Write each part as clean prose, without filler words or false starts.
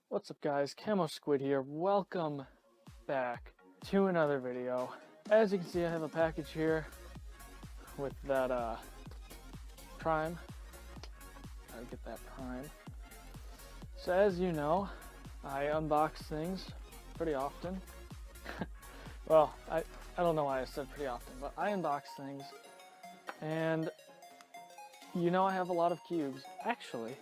What's up guys, CamoSquid here. Welcome back to another video. As you can see, I have a package here with that prime. Gotta get that prime. So as you know, I unbox things pretty often. Well, I don't know why I said pretty often, but I unbox things. And you know I have a lot of cubes. Actually,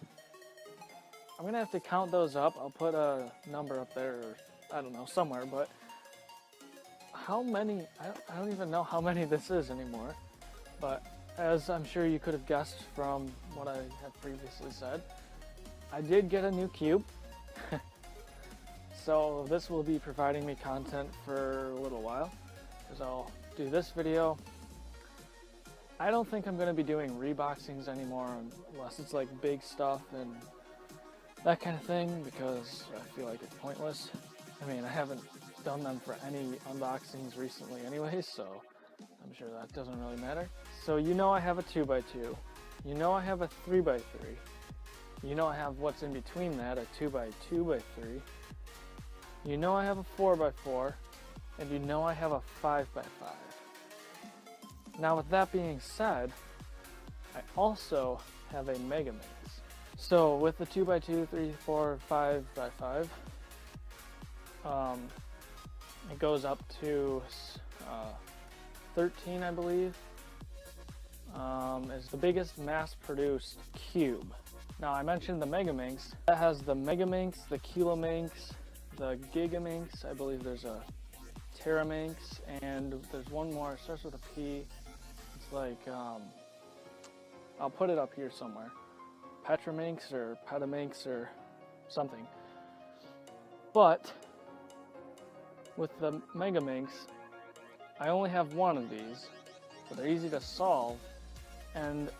I'm gonna have to count those up. I'll put a number up there, or I don't know, somewhere, but how many, I don't even know how many this is anymore. But as I'm sure you could have guessed from what I have previously said, I did get a new cube. So this will be providing me content for a little while, because I'll do this video. I don't think I'm gonna be doing reboxings anymore unless it's like big stuff and that kind of thing, because I feel like it's pointless. I mean, I haven't done them for any unboxings recently anyways, so I'm sure that doesn't really matter. So you know I have a 2x2. You know I have a 3x3. You know I have what's in between that, a 2x2x3. You know I have a 4x4. And you know I have a 5x5. Now with that being said, I also have a Mega Mix. So with the 2x2, 3, 4, 5x5, it goes up to 13, I believe. Is the biggest mass-produced cube. Now I mentioned the Mega Minx. That has the Mega Minx, the Kilo Minx, the Giga Minx. I believe there's a Terra Minx, and there's one more. It starts with a P. It's like I'll put it up here somewhere. Petraminx or Petaminx or something. But with the Mega Minx, I only have one of these, so they're easy to solve. And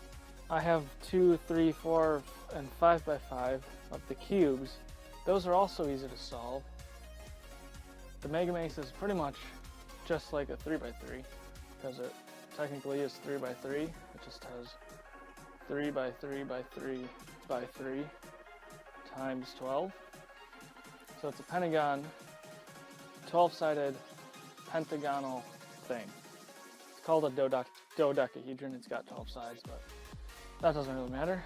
I have 2, 3, 4, and 5x5 of the cubes. Those are also easy to solve. The Mega Minx is pretty much just like a 3x3, because it technically is 3x3. It just has 3x3x3x3 times 12. So it's a pentagon, 12-sided pentagonal thing. It's called a dodecahedron. It's got 12 sides, but that doesn't really matter.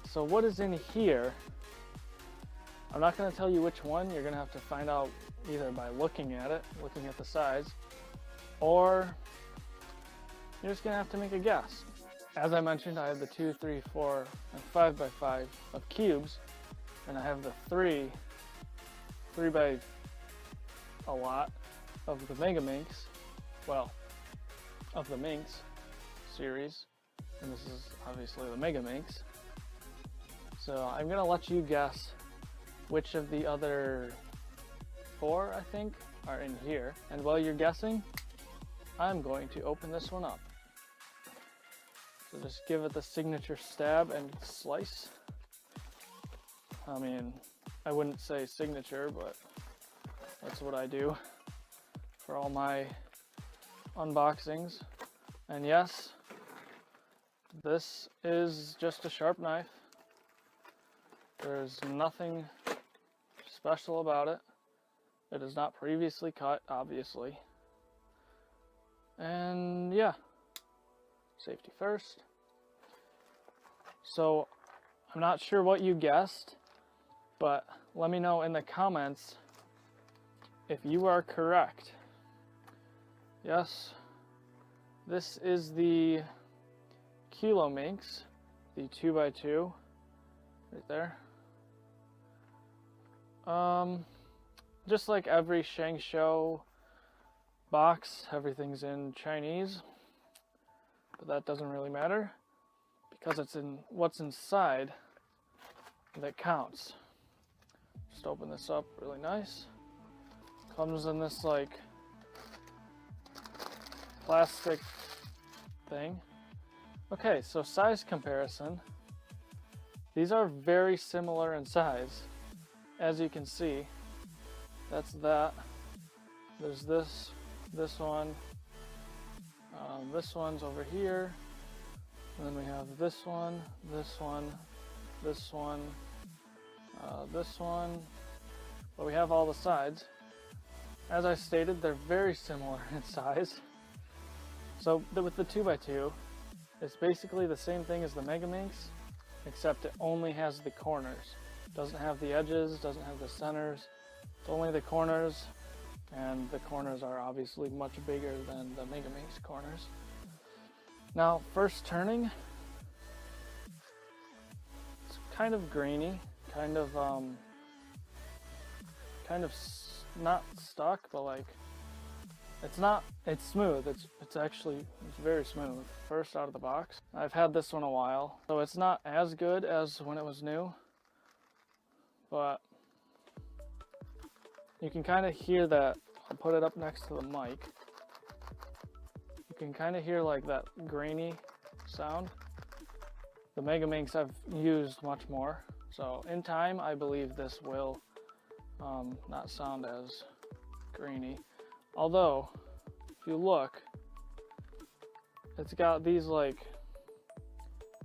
So what is in here? I'm not going to tell you which one. You're going to have to find out either by looking at it, looking at the size, or you're just going to have to make a guess. As I mentioned, I have the 2, 3, 4, and 5x5 of cubes, and I have the 3 by a lot of the Mega Minx, well, of the Minx series, and this is obviously the Mega Minx. So I'm going to let you guess which of the other 4, I think, are in here. And while you're guessing, I'm going to open this one up. So just give it the signature stab and slice. I mean, I wouldn't say signature, but that's what I do for all my unboxings. And yes, this is just a sharp knife. There's nothing special about it. It is not previously cut, obviously. And yeah, safety first. So I'm not sure what you guessed, but let me know in the comments if you are correct. Yes, this is the Kilo Minx, the 2x2, right there. Just like every Shangshou box, everything's in Chinese, but that doesn't really matter because it's in what's inside that counts. Just open this up really nice. Comes in this like plastic thing. Okay, so size comparison. These are very similar in size, as you can see. That's that. There's this one. This one's over here. And then we have this one, this one, this one, This one, but we have all the sides. As I stated, they're very similar in size. So with the 2x2, it's basically the same thing as the Mega Minx, except it only has the corners. Doesn't have the edges, doesn't have the centers. It's only the corners, and the corners are obviously much bigger than the Mega Minx corners. Now, first turning, it's kind of grainy, kind of not stuck, but like it's smooth. It's very smooth. First out of the box. I've had this one a while, so it's not as good as when it was new, but you can kind of hear that. I'll put it up next to the mic. You can kind of hear like that grainy sound. The Mega Minx I've used much more, so in time I believe this will not sound as grainy. Although, if you look, it's got these like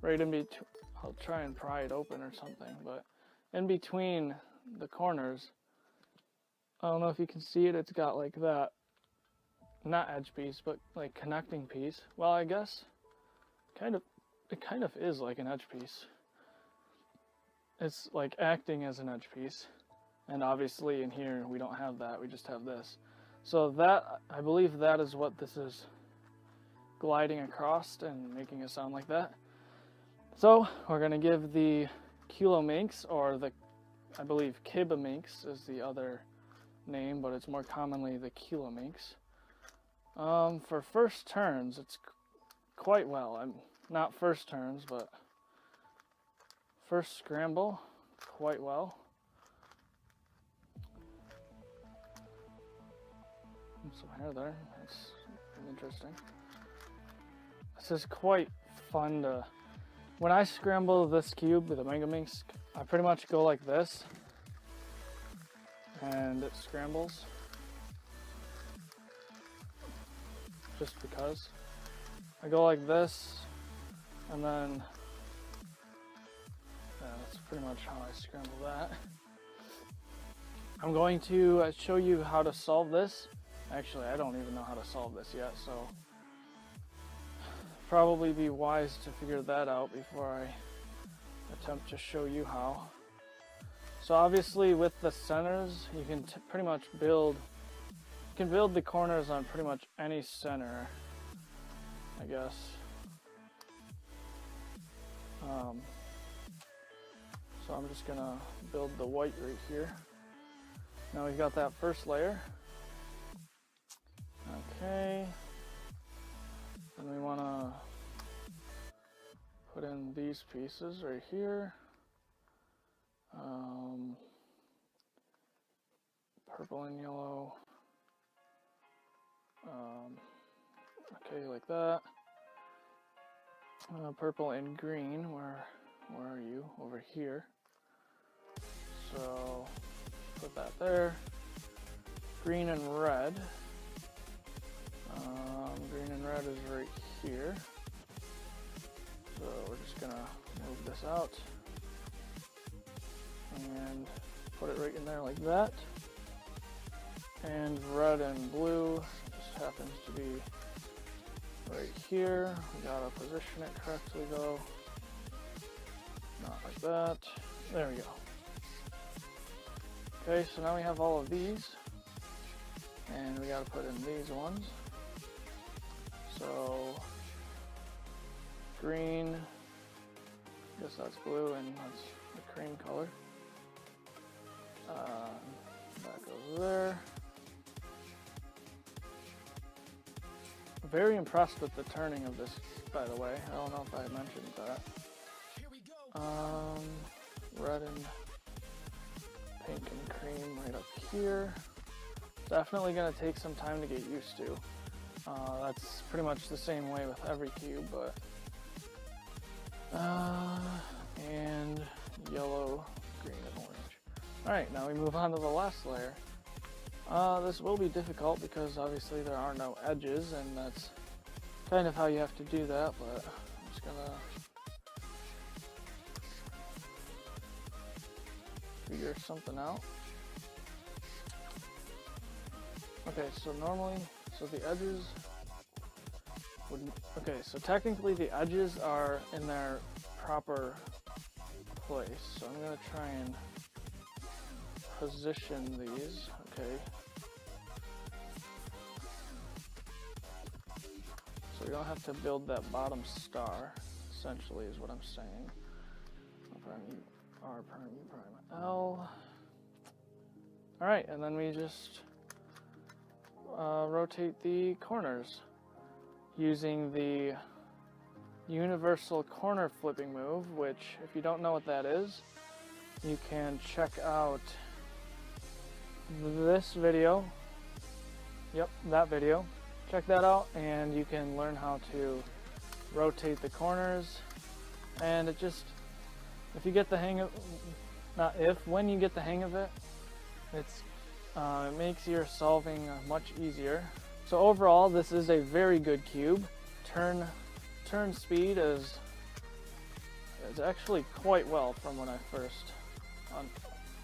right in between. I'll try and pry it open or something, but in between the corners, I don't know if you can see it, it's got like that, not edge piece, but like connecting piece. Well, I guess it kind of is like an edge piece. It's like acting as an edge piece. And obviously in here we don't have that, we just have this. So that, I believe that is what this is gliding across and making a sound like that. So we're gonna give the Kilo Minx, or the, I believe Kiba Minx is the other name, but it's more commonly the Kilo Minx. For first turns, it's quite well. I'm not first turns, but first scramble, quite well. Some hair there, that's interesting. This is quite fun to, when I scramble this cube with a Mega Minx, I pretty much go like this, and it scrambles, just because. I go like this, and then, yeah, that's pretty much how I scramble that. I'm going to show you how to solve this. Actually, I don't even know how to solve this yet, so probably be wise to figure that out before I attempt to show you how. So obviously with the centers, you can pretty much build, you can build the corners on pretty much any center, I guess. So I'm just gonna build the white right here. Now we've got that first layer. Okay, and we want to put in these pieces right here. Purple and yellow. Okay, like that. Purple and green. Where are you? Over here. So put that there. Green and red. Green and red is right here. So we're just gonna move this out and put it right in there like that. And red and blue just happens to be right here. We gotta position it correctly though. Not like that. There we go. Okay, so now we have all of these. And we gotta put in these ones. So green, I guess that's blue, and that's the cream color. That goes there. Very impressed with the turning of this, by the way. I don't know if I mentioned that. Red and pink and cream right up here. Definitely going to take some time to get used to. That's pretty much the same way with every cube, but and yellow, green, and orange. Alright, now we move on to the last layer. This will be difficult because obviously there are no edges, and that's kind of how you have to do that, but I'm just gonna figure something out. Okay, so normally, so the edges would, okay, so technically the edges are in their proper place. So I'm gonna try and position these, okay. So we don't have to build that bottom star, essentially is what I'm saying. Prime E, R, prime E, prime L. All right, and then we just rotate the corners using the universal corner flipping move, which if you don't know what that is, you can check out this video. Yep, that video. Check that out and you can learn how to rotate the corners. And it just, if you get the hang of, not if, when you get the hang of it, it makes your solving much easier. So overall, this is a very good cube. Turn speed is actually quite well from when I first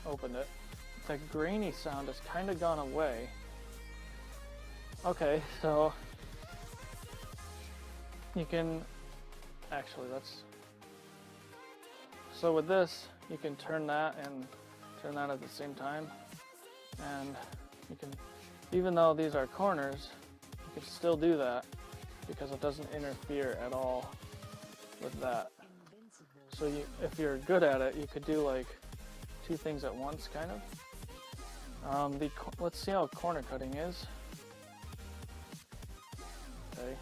opened it. The grainy sound has kind of gone away. Okay, so you can actually so with this you can turn that and turn that at the same time, and you can, even though these are corners, you can still do that because it doesn't interfere at all with that. So if you're good at it, you could do like two things at once, kind of. Let's see how corner cutting is. Okay.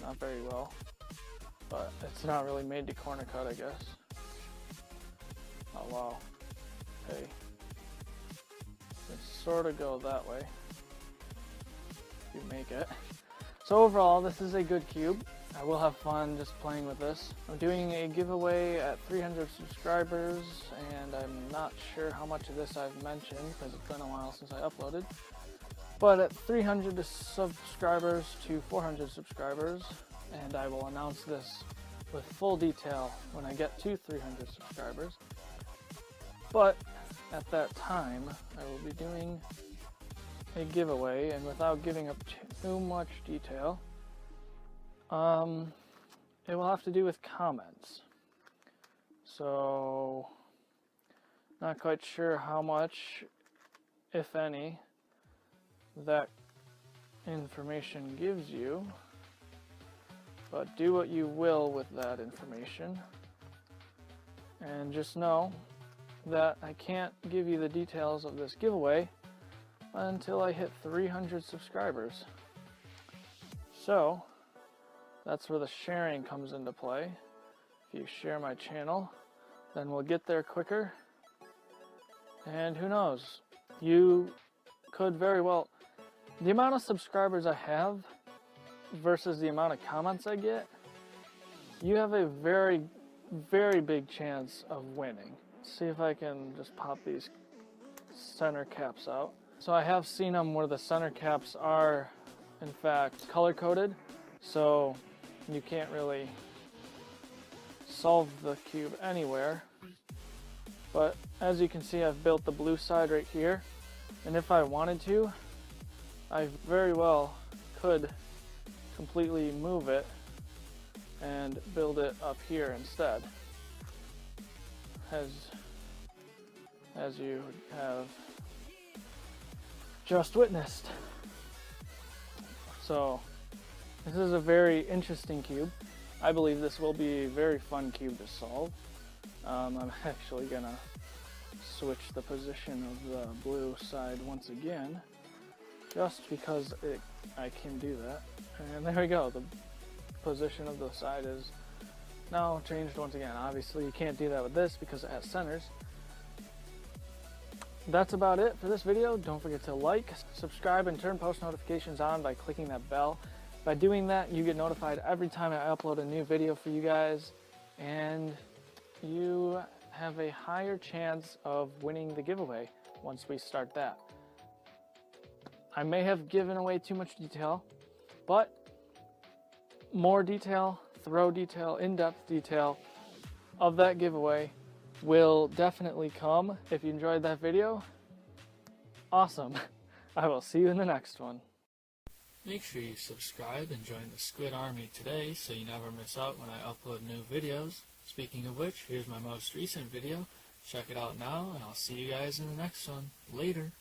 Not very well, but it's not really made to corner cut, I guess. Oh wow. Okay. Just sort of go that way. If you make it. So overall, this is a good cube. I will have fun just playing with this. I'm doing a giveaway at 300 subscribers, and I'm not sure how much of this I've mentioned because it's been a while since I uploaded. But at 300 subscribers to 400 subscribers, and I will announce this with full detail when I get to 300 subscribers. But at that time, I will be doing a giveaway, and without giving up too much detail, it will have to do with comments. So, not quite sure how much, if any, that information gives you, but do what you will with that information. And just know that I can't give you the details of this giveaway until I hit 300 subscribers. So, that's where the sharing comes into play. If you share my channel, then we'll get there quicker. And who knows, you could very well, the amount of subscribers I have versus the amount of comments I get, you have a very, very big chance of winning. Let's see if I can just pop these center caps out. So I have seen them where the center caps are in fact color coded, so you can't really solve the cube anywhere. But as you can see, I've built the blue side right here, and if I wanted to, I very well could completely move it and build it up here instead, as you have just witnessed. So this is a very interesting cube. I believe this will be a very fun cube to solve. I'm actually gonna switch the position of the blue side once again, just because I can do that. And there we go, the position of the side is now changed once again. Obviously you can't do that with this because it has centers. That's about it for this video. Don't forget to like, subscribe, and turn post notifications on by clicking that bell. By doing that, you get notified every time I upload a new video for you guys, and you have a higher chance of winning the giveaway once we start that. I may have given away too much detail, but more detail, throw detail, in-depth detail of that giveaway will definitely come. If you enjoyed that video, awesome. I will see you in the next one. Make sure you subscribe and join the Squid Army today so you never miss out when I upload new videos. Speaking of which, here's my most recent video. Check it out now, and I'll see you guys in the next one. Later.